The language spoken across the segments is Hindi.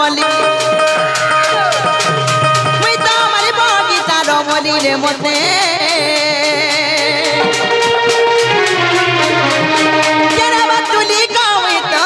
মলি মুই তো মারি বগিচার মলি রে মতে কেরাবা তুলি কই তো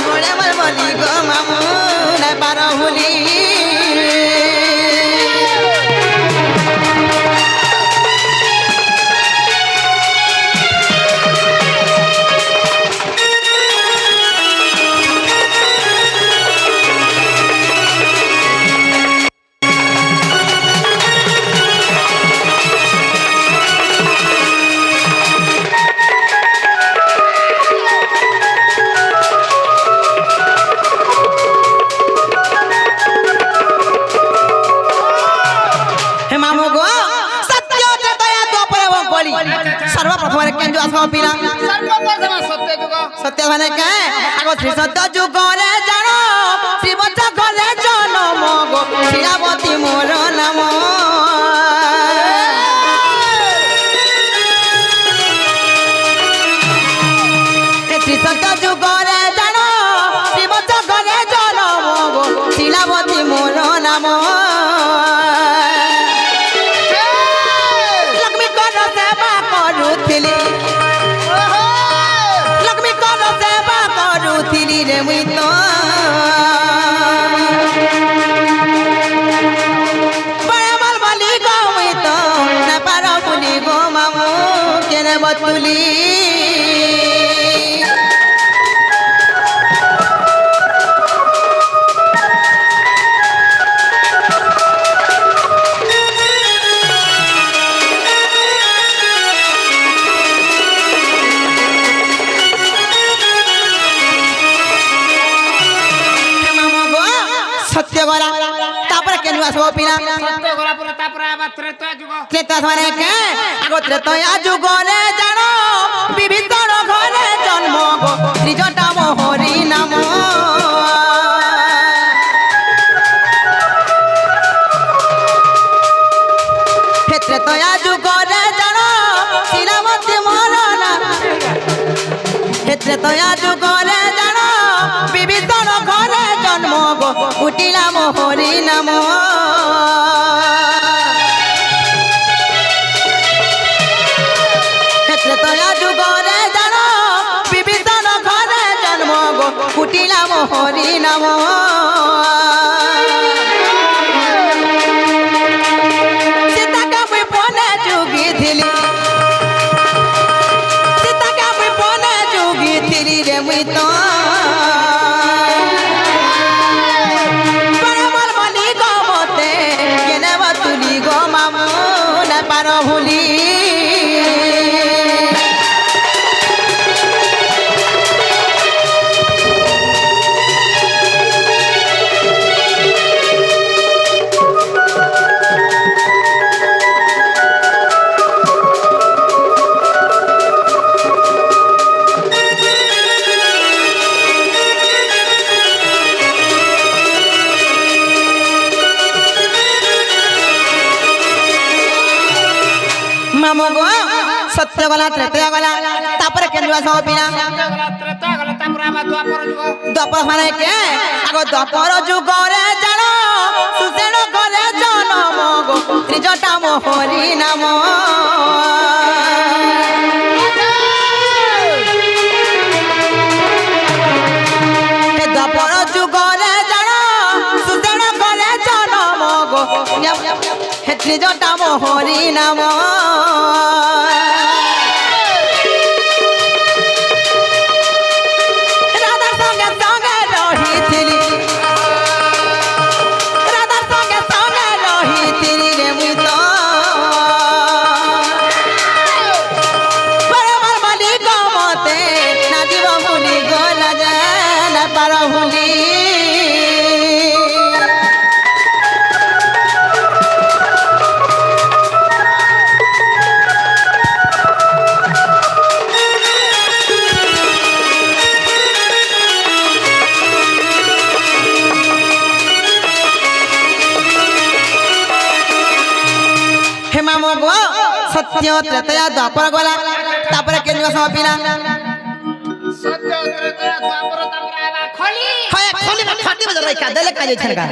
মোরে আমার মলি গো মামু না পারো ভুলি सर्वप्रथम केंजु आसो पिला सर्वप्रथम सत्य जुग सत्य माने के आगो श्री सत्य जुग रे जानो श्री बच्चा घरे जन्म गो श्रीवती मोर नाम श्री सत्य जुग रे जानो श्री बच्चा घरे जन्म गो श्रीवती मोर नाम लक्ष्मी कर सेवा करुथिली रे मुई तो बड़े माल बाली गो मुई तो ना पारो बुली गो मामू केने बतुली सत्य गला तापर केनु आसो पिला सत्य गला पर तापर आबा त्रेता जुग त्रेता माने के आगो त्रेता जुग रे जानो विभिन्न घरे जन्म गो त्रिजटा मोहरी नाम हे त्रेता जुग रे जानो श्रीवती मोर नाम हे त्रेता जुग रे जानो विभिन्न घरे जन्म गो उठिला मोहरी नाम क्षेत्र तया जुग रे जानो विभिन्न घरे जन्म गो उठिला मोहरी नाम सीता का मुई पने जुगी थिली सीता का मुई पने जुगी थिली रे मुई तो भूली मामो गो सत्य गला त्रेता गला तापर केनु आसो पिला सत्य गला त्रेता गला तापर आबा द्वापर जुग द्वापर माने के आगो द्वापर जुग रे जानो सुसेन घरे जन्म गो त्रिजटा मोहरी नाम हे द्वापर जुग रे जानो सुसेन घरे जन्म गो हे त्रिजटा मोहरी नाम सत्य त्रेता द्वापर गला तापर केनु समापिला सत्य त्रेता द्वापर तापर आबा खली खली ফাটি বাজার রাইখা দেলে কাজে ছনকা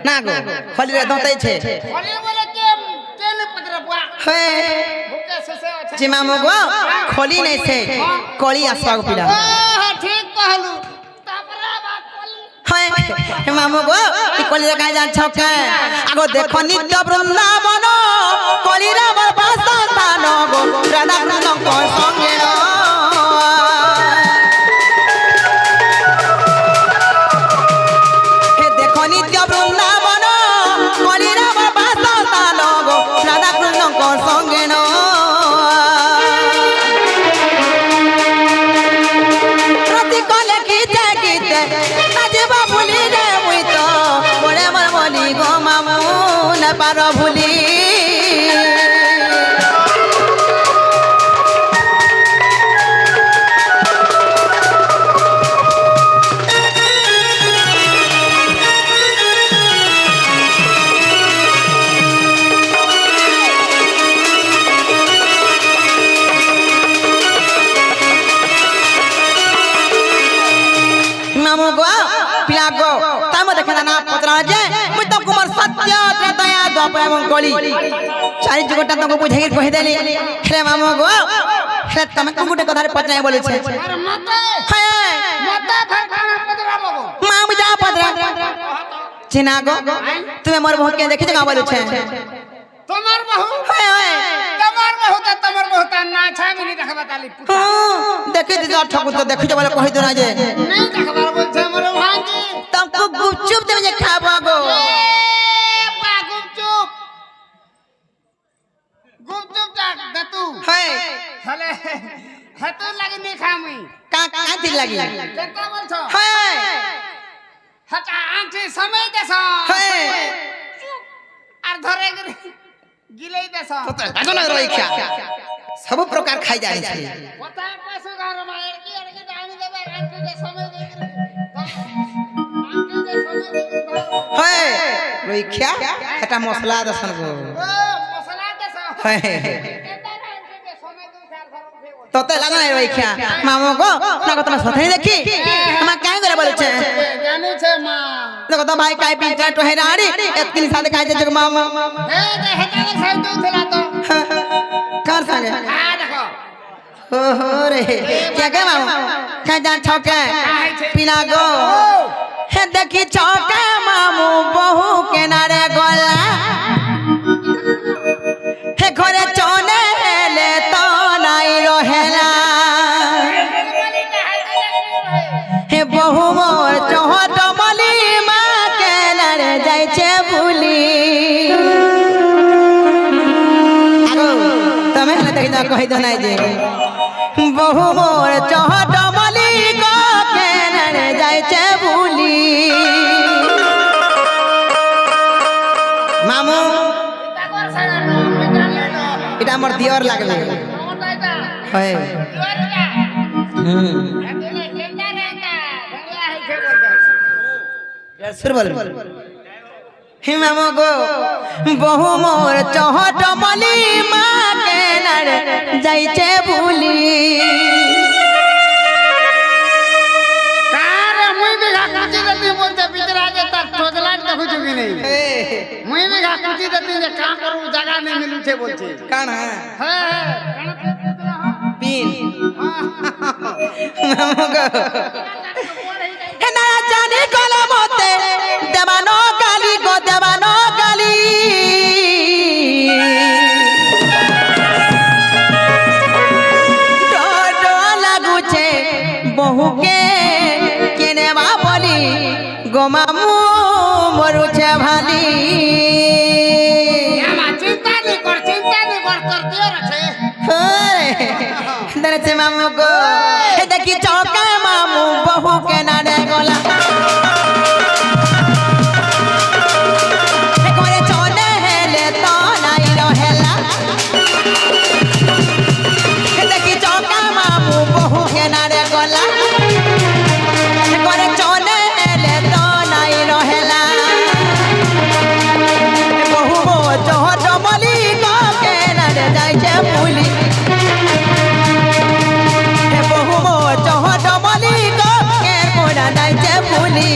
না গো খলি রে দতাই ছে বলে বলে কে নে পদরা বুয়া হে ভুকে শেষে আছে যে মামু গো খলি নাই ছে কলি আসবা গো পিলা ঠিক कहलू তারপরে আবার কলি হে মামু গো ই কলি রে কাজ জানছ কে আগো দেখো নিত্য বৃন্দাবন কলি রে বাসস্থান গো রাধা কৃষ্ণ কো সঙ্গে হে দেখো নিত্য বৃন্দাবন কলি রে বাসস্থান গো রাধা কৃষ্ণ কো সঙ্গে প্রতি কলে গীতে গীতে নাচিবা ভুলি রে মুই তো বড়ে মর বলি গো মামু না পার ভুলি মামু গো পিলা গো তাই মো দেখে না পতরা যে মুই তো কুমার সত্য ত্রেতয়া দ্বাপর এবং কলি চারি যুগটা তোকে বুঝাই কই দেলি হে মামু গো হে তুমি কোনগুটে কথারে পচাই বলেছে আরে মতে হ্যাঁ মতে ফারখানা পদরা বাবু মামু যা পতরা চিনা গো তুমি মোর বহুকে দেখেছ না বলেছে তোমার বহু হ্যাঁ তোমার বহু তা না ছামিনি দেখাবা তালি পুতা দেখি দিদি ঠাকুর তো দেখি বলে কই না যে नहीं देखबार বলছে মোর ভাইজি तुमको गुपचुप दे मुझे खाबो गो পা গুপচুপ গুপচুপ ডাক দে তু है হলে হেতু লাগি নি খামি का दिल लगी কেতা বলছো है হটা আনছি সময় দেছ है আর ধরে গিলেই দেছ आगो ना रोई क्या सब प्रकार खाई जाए छे কথা কইছো গার মায়ের কি আর কি ডাইনি দেবে আনছি যে সময় দে আনছি যে সময় দে है रोई क्या এটা মশলা দसन গো ও মশলা দেছ है কেতা আনছি যে সময় দে চার ধরন ফেব তোতে লাগা না रोई क्या मामो गो ना को तुम सथई देखी हम काहे करे बोलछे জানি ছে মা देखो तो भाई काई पिंचा तो है राड़ी इतनी साथ काहे जग मामा হে যে হেতাকে সাইড দিলা তো कार संगे হ্যাঁ দেখো ओहो रे क्या के मामा का जान छके पिला गो हे देखी छके मामू बहु के नारे गोला हे घरे चने हेले तो नाई रहेला हे बहु मोर चहट मली माँ के नारे जाय छे भूली आगो तमे हले देखि जा कहि दो नाई जे बहु मोर चहट मली को के नारे जाय छे भूली मामू তাকর সারা নো মিটালে নো এটা আমার দিওর লাগবে কোনটা এটা হয় দিওরিটা এতনে কেন্দ্র রেটা ভঙ্গিয়া হইছে বলছো सुर बोल हे मामू गो बहु मोर चहट मली माँ के नारे जाय छे भूली কার মুই বিঘা কুচি দেতি বলতে পিতরা যে তার টোজলাট দেখু চুকি নেই মুই বিঘা কুচি দেতি যে কাম করু জায়গা নেই মিলুছে বলছে कान হ্যাঁ কেন তুই পিতরা হ पीन मामू गो हे ना जानी कोला मोते देवानो गाली गो देवानो गाली डो लागू छे बहु के केने बा बोली गो मामू मरु छे भाली আমা চিন্তা নি কর তোর দিওর আছে दरे छे मामू गो हे देखी चौका मामू बहु के नारे गोला हे कोरे चोने हेले तो नाई रहेला हे देखी चौका मामू बहु के नारे गोला हे कोरे चोने हेले तो नाई रहेला हे बहु मो चोट मली को के नारे जाय छे भूली हे बहु मो चोट मली को के कोना जाय छे भूली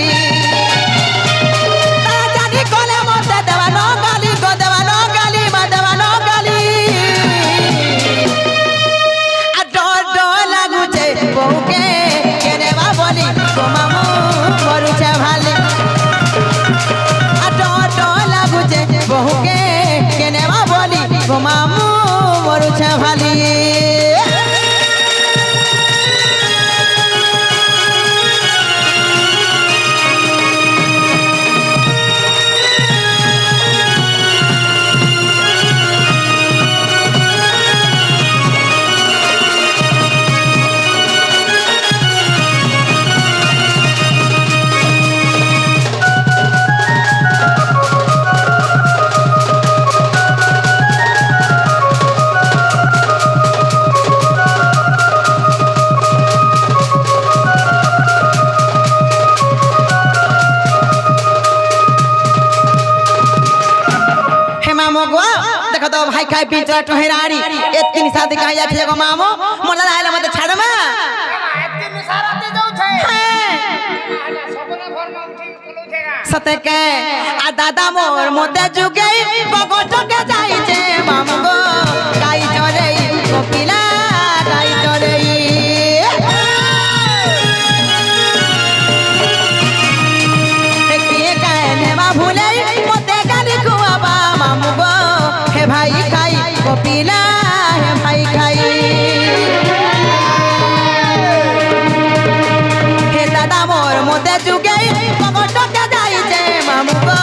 भाई खाई पी चला टोहरारी एतकी निशादी कहाँ जाके जगह मामो मोला लायला मत छाड़ में एतके निसाराते जाऊ छे सपने भर में उठी बोलू छेगा सते के आ दादा मोर मोते जुगे बगो जगे जाई छे मामो गो गाई चले कोकिला गाई चले के कहने मा भूले मोते गाली खुआबा मामो गो हे भाई खाई कोकिला हे भाई खाई हे दादा मोर मोते जुगे बगो जगे जाई छे मामो गो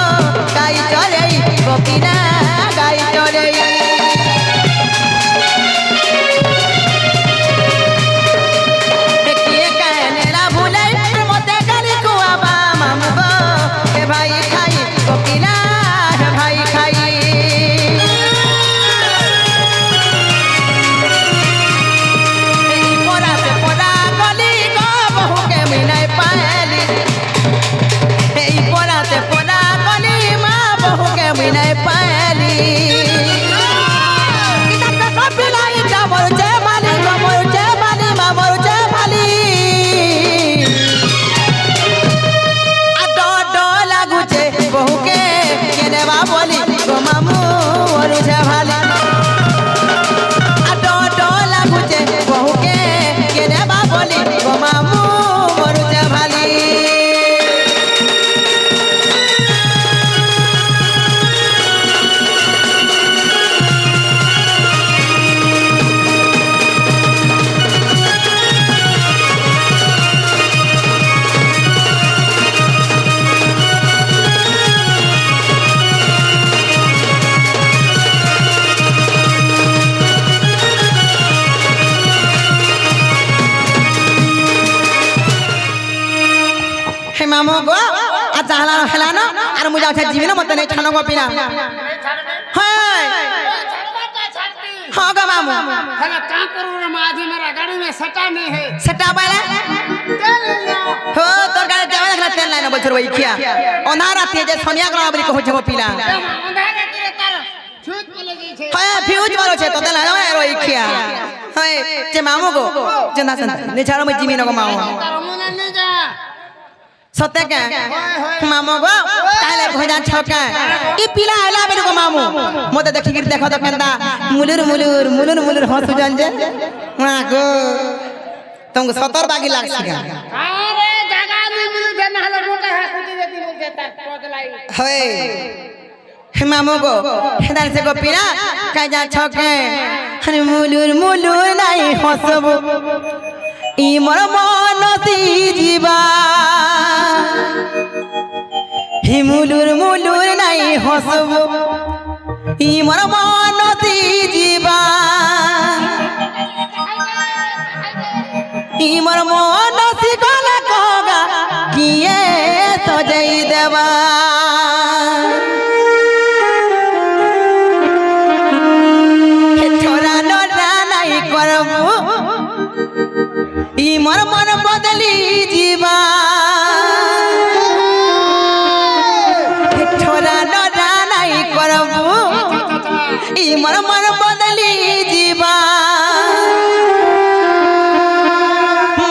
गाई चले कोकिला गाई चले के कहने ला भूले मोते गाली खुआबा मामो गो हे भाई खाई कोकिला हे भाई खाई पोरा से पोरा गली गो बहू के मिलाई पाली पोरा से पोरा गली माँ बहू के मिलाई पाली बहु के केने बा बोली गो मामू और छे भाली डो लागुचे बहु के केने बा बोली गो मामू और छे भाली हे मामो गो आ जाला हेलानो आर मुजा उठे जीवन मत नहीं छानो गो पिना हाय हां गो मामो हला का करू रे माजी मेरा गाड़ी में सटा नहीं है सटा बाले चल लो हो तोर गाड़ी देवा देखला तेल लाइन बछर वई खिया ओनारा थे जे सोनिया गला बरी कहू छबो पिला अंधा के तेरे तार फ्यूज बोले गई छे हाय फ्यूज मारो छे तो तेल लाइन वई खिया हाय जे मामो गो जंदा सन ने छानो में जीवन गो मामो तार मुने नहीं जा सत्य के मामो गो काले भजा छका ई पिला आला बेर गो मामू मोते देखि गिर देखो तो केंदा मुलुर मुलुर मुलुर मुलुर हंसु जन जे हां गो तुमको सतर बागी लाग सिगा अरे जगह नहीं मिल देना हलो मोटा है कुछ देती मिल देता टोदलाई हे मामो गो हेदार से गो पिला का जा छके हरे मुलुर मुलुर नाही हंसबो ई मोर मन ती जीवा हि मुलुर मुलुर नाही हसबो ई मोर मन ती जीवा ई मोर मन ती गला कहगा किए सजाई देवा हे छोरा नरा नाही करबो ई मोर मन बदली जीवा छोरा नरा नाही करबू ई मोर मन बदली जीवा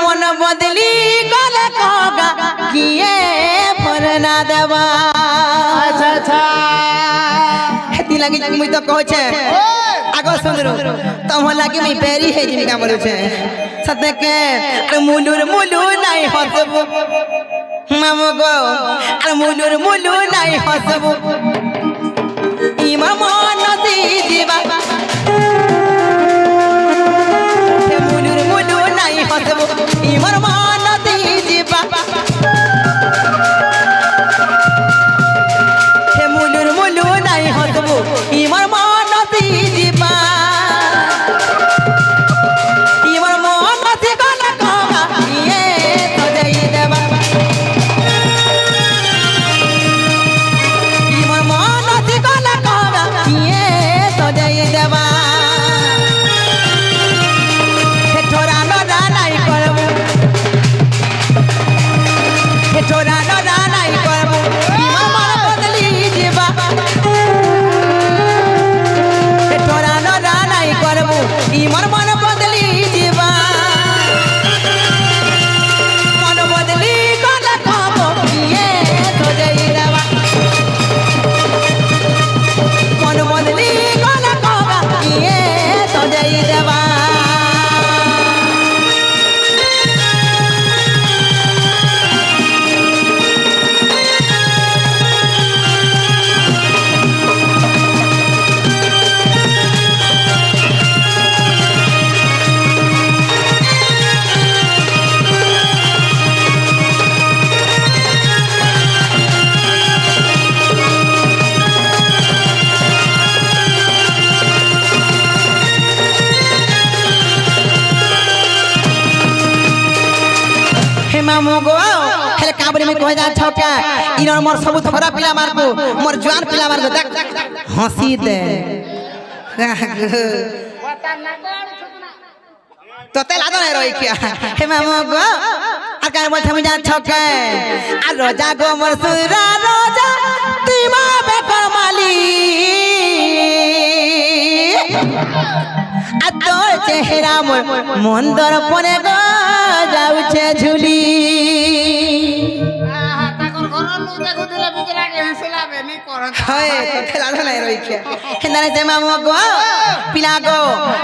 मन बदली गले कहगा किए फरना देवा अच्छा अच्छा हेती लगी मुई तो कहै छे आगो सुनरो तम लागी मुई बेरी है जिनका बोलू छे सते के अरे मुलुर मुलुर नाही हसबो मामो गो अरे मुलुर मुलुर नाही हसबो ई मोर मन ती जीवा हे मुलुर मुलुर नाही हसबो ई मोर मन ती जीवा हे मुलुर मुलुर नाही हसबो ई मोर मन ती जीवा ई मोर मन ती गला कहगा किए सजाई देवा ई मोर मन ती गला कहगा किए सजाई देवा বলি আমি কহে যা ছকা ইনর মোর সবু থরা পিলা মারকু মোর জওয়ান পিলা মারকু দেখ হাসি দে তোতে লাদো নাই রই কি হে মামু গো আর কার বল থামি যা ছকা আর রোজা গো মোর সুরা রোজা তুই মা বেকর মালি আর তোর চেহারা মোর মন্দর পনে গো যাউছে ঝুলি তাকর ঘর লোক দেখো দিলে ভিতরে আগে হেসলাবে নি করন হয় তোতে লাদো নাই রই কি হেনারে যে মামু গো পিলা গো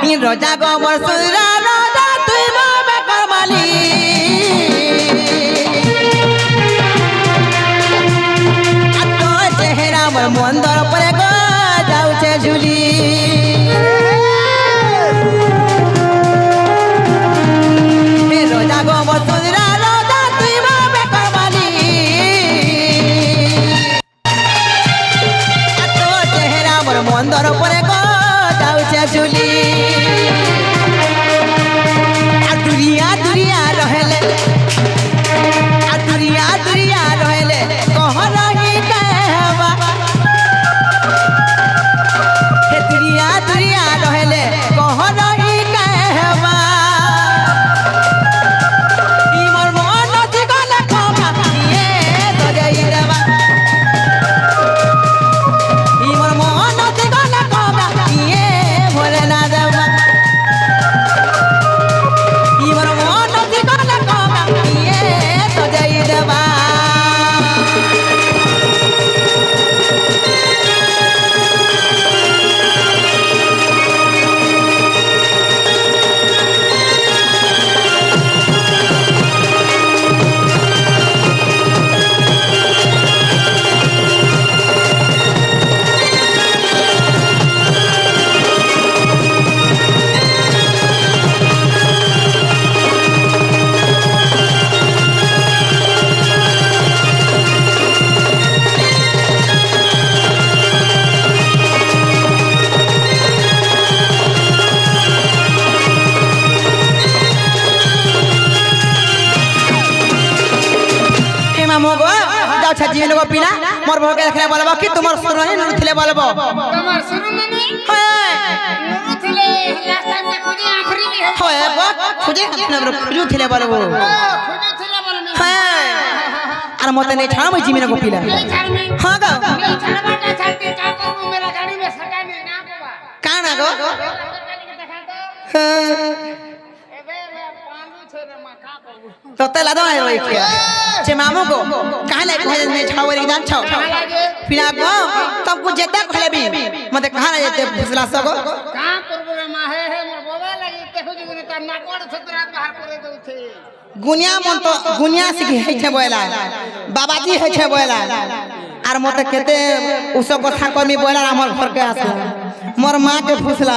ই রোজা গো মোর সুরা রোজা তুই মা বেকর মালি আর তোর চেহারা মোর মন্দর পনে গো যাউছে ঝুলি রোজা গো মোর সুরা রোজা তুই মা বেকর মালি আর তোর চেহারা মোর মন্দর পনে গো যাউছে ঝুলি আর দুরিয়া দুরিয়া রহেলে আর দুরিয়া দুরিয়া রহেলে কহ রহি कहवा हे दुरिया दुरिया रहेले कह रही कहवा ई मोर मन जिगले खमा ये दजई देवा ई मोर मन जिगले खमा ये भोले ना देवा ई मोर मन जिगले खमा ये दजई देवा মামু গো যাও ছাজি লোক পিলা মোর ভকে দেখলে বলবো কি তোমার সুরনি নুথিলে বলবো তোমার শুরু নেনি নুরুথিলে লাস্ট টাইম দেখো যে আখরি নি হয় গো খুঁজে আমরা খুঁজুথিলে বলবো খুঁজেছিলে বলনি হ্যাঁ আর মতে নেই ছাড়া মই জিমিনা গো পিলা এই ছাড়মি হ্যাঁ গো এই ছাড়বাটা ছাড়তে কা করব মেরা গাড়ি মে सटा नहीं ना बाबा কানা গো দেখা তো হ্যাঁ এবে পাঁচু ছেড়ে মা কা করব তোতে লাদো নাই রই কি যে মামু গো কালে কহে মে ছাওরি দান ছাও পিলা গো तुमको जेता खलेबी मते कहा ना जेते फुसला सगो का करब रे मा हे मोर बोबा लागि देखो जे तार नाकोड़ छतरात बाहर करे दउछे गुनिया मन तो गुनिया सिखी है छे बोला बाबाजी है छे बोला आर मते केते उस कथा करमी बोला हमर घर के आसला मोर मां के फुसला